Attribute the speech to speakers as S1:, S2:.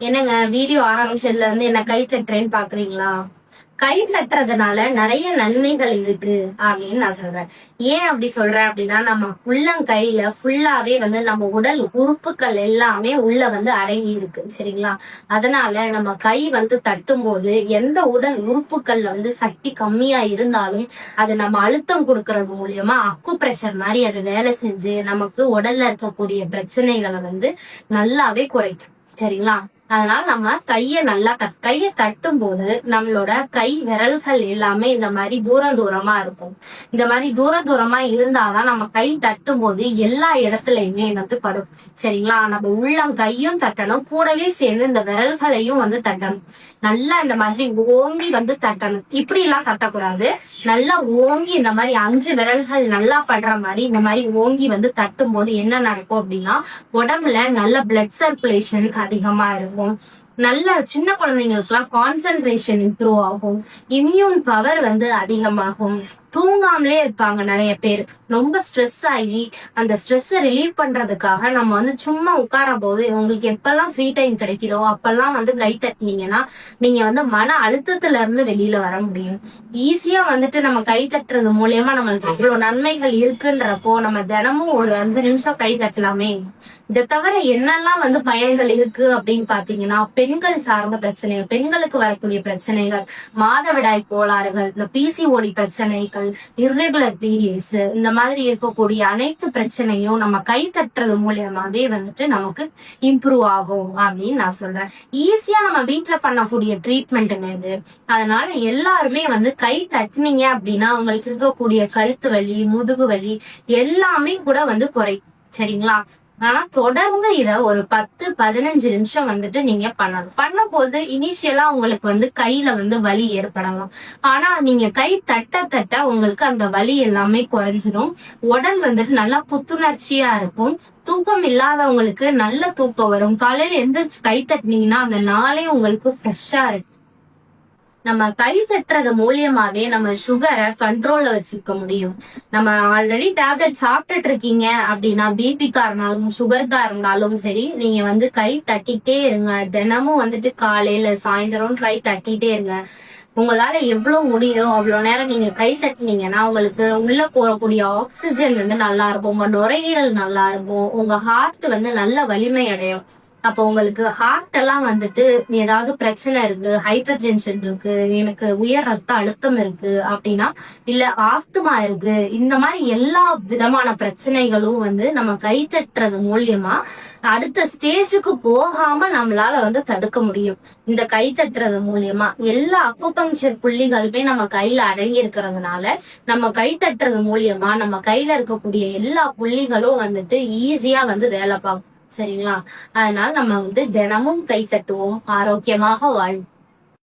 S1: என்னங்க வீடியோ ஆரம்பிச்சதுல இருந்து என்ன கை தட்டுறேன்னு பாக்குறீங்களா? கை தட்டுறதுனால நிறைய நன்மைகள் இருக்கு அப்படின்னு நான் சொல்றேன். ஏன் அப்படி சொல்றேன் அப்படின்னா, நம்ம உள்ளங்கையில ஃபுல்லாவே நம்ம உடல் உறுப்புகள் எல்லாமே உள்ள அடங்கி இருக்கு, சரிங்களா? அதனால நம்ம கை தட்டும் போது எந்த உடல் உறுப்புகள்ல சக்தி கம்மியா இருந்தாலும் அது நம்ம அழுத்தம் கொடுக்கறது மூலியமா அக்கு பிரஷர் மாதிரி அது வேலை செஞ்சு நமக்கு உடல்ல இருக்கக்கூடிய பிரச்சனைகளை நல்லாவே குறைக்கும், சரிங்களா? அதனால நம்ம கையை தட்டும் போது நம்மளோட கை விரல்கள் எல்லாமே இந்த மாதிரி தூரமா இருக்கும். இந்த மாதிரி தூரமா இருந்தாதான் நம்ம கை தட்டும் போது எல்லா இடத்துலயுமே படும், சரிங்களா? நம்ம உள்ளங்கையும் தட்டணும், கூடவே சேர்ந்து இந்த விரல்களையும் தட்டணும். நல்லா இந்த மாதிரி ஓங்கி தட்டணும். இப்படி எல்லாம் தட்டக்கூடாது. நல்லா ஓங்கி இந்த மாதிரி 5 விரல்கள் நல்லா படுற மாதிரி இந்த மாதிரி ஓங்கி தட்டும் போது என்ன நடக்கும் அப்படின்னா, உடம்புல நல்ல பிளட் சர்க்குலேஷன் அதிகமா இருக்கும். நல்ல சின்ன குழந்தைங்களுக்கு எல்லாம் கான்சென்ட்ரேஷன் இம்ப்ரூவ் ஆகும். இம்யூன் பவர் அதிகமாகும். தூங்காமலே இருப்பாங்க நிறைய பேர். ரொம்ப ஸ்ட்ரெஸ் ஆகி அந்த ஸ்ட்ரெஸ் ரிலீவ் பண்றதுக்காக நம்ம சும்மா உட்கார போது உங்களுக்கு எப்பெல்லாம் ஃப்ரீ டைம் கிடைக்குதோ அப்பெல்லாம் கை தட்டினீங்கன்னா நீங்க மன அழுத்தத்துல இருந்து வெளியில வர முடியும். ஈஸியா நம்ம கை தட்டுறது மூலியமா நம்மளுக்கு இவ்வளவு நன்மைகள் இருக்குன்றப்போ நம்ம தினமும் ஒரு 5 நிமிஷம் கை தட்டலாமே. இதை தவிர என்னெல்லாம் பயன்கள் இருக்கு அப்படின்னு பாத்தீங்கன்னா, பெண்கள் சார்ந்த பிரச்சனைகள், பெண்களுக்கு வரக்கூடிய பிரச்சனைகள், மாதவிடாய் கோளாறுகள், இந்த பிசிஓடி பிரச்சனைகள், இர்ரெகுலர் பீரியட்ஸ், இந்த மாதிரி இருக்கக்கூடிய அனைத்து பிரச்சனையும் நம்ம கை தட்டுறது மூலியமாவே நமக்கு இம்ப்ரூவ் ஆகும் அப்படின்னு நான் சொல்றேன். ஈஸியா நம்ம வீட்டுல பண்ணக்கூடிய ட்ரீட்மெண்ட்டுங்க இது. அதனால எல்லாருமே கை தட்டினீங்க அப்படின்னா உங்களுக்கு இருக்கக்கூடிய கழுத்து வலி, முதுகு வலி எல்லாமே கூட குறையும், சரிங்களா? ஆனா தொடர்ந்து இத ஒரு 10-15 நிமிஷம் நீங்க பண்ணணும். பண்ணும் போது இனிஷியலா உங்களுக்கு கையில வலி ஏற்படலாம். ஆனா நீங்க கை தட்ட உங்களுக்கு அந்த வலி எல்லாமே குறைஞ்சிடும். உடல் நல்லா புத்துணர்ச்சியா இருக்கும். தூக்கம் இல்லாதவங்களுக்கு நல்ல தூக்கம் வரும். காலையில எந்திரிச்சு கை தட்டினீங்கன்னா அந்த நாளே உங்களுக்கு ஃப்ரெஷ்ஷா இருக்கும். நம்ம கை தட்டுறது மூலியமாவே நம்ம சுகரை கண்ட்ரோல்ல வச்சிருக்க முடியும். நம்ம ஆல்ரெடி டேப்லெட் சாப்பிட்டுட்டு இருக்கீங்க அப்படின்னா, பிபிக்கா இருந்தாலும் சுகர்கா இருந்தாலும் சரி, நீங்க கை தட்டிட்டே இருங்க. தினமும் காலையில சாயந்தரம் கை தட்டிட்டே இருங்க. உங்களால எவ்வளவு முடியுதோ அவ்வளவு நேரம் நீங்க கை தட்டினீங்கன்னா உங்களுக்கு உள்ள போகக்கூடிய ஆக்சிஜன் நல்லா இருக்கும். உங்க நுரையீரல் நல்லா இருக்கும். உங்க ஹார்ட் நல்ல வலிமை அடையும். அப்போ உங்களுக்கு ஹார்ட் எல்லாம் ஏதாவது பிரச்சனை இருக்கு, ஹைப்பர் டென்ஷன் இருக்கு, எனக்கு உயர் ரத்த அழுத்தம் இருக்கு அப்படின்னா, இல்ல ஆஸ்துமா இருக்கு, இந்த மாதிரி எல்லா விதமான பிரச்சனைகளும் நம்ம கை தட்டுறது மூலியமா அடுத்த ஸ்டேஜுக்கு போகாம நம்மளால தடுக்க முடியும். இந்த கை தட்டுறது மூலியமா எல்லா அக்குபங்சர் புள்ளிகளுமே நம்ம கையில அடங்கி இருக்கிறதுனால நம்ம கை தட்டுறது மூலியமா நம்ம கையில இருக்கக்கூடிய எல்லா புள்ளிகளும் ஈஸியா வேலை பார்க்கும், சரிங்களா? அதனால நம்ம தினமும் கை தட்டுவோம், ஆரோக்கியமாக வாழ்வோம்.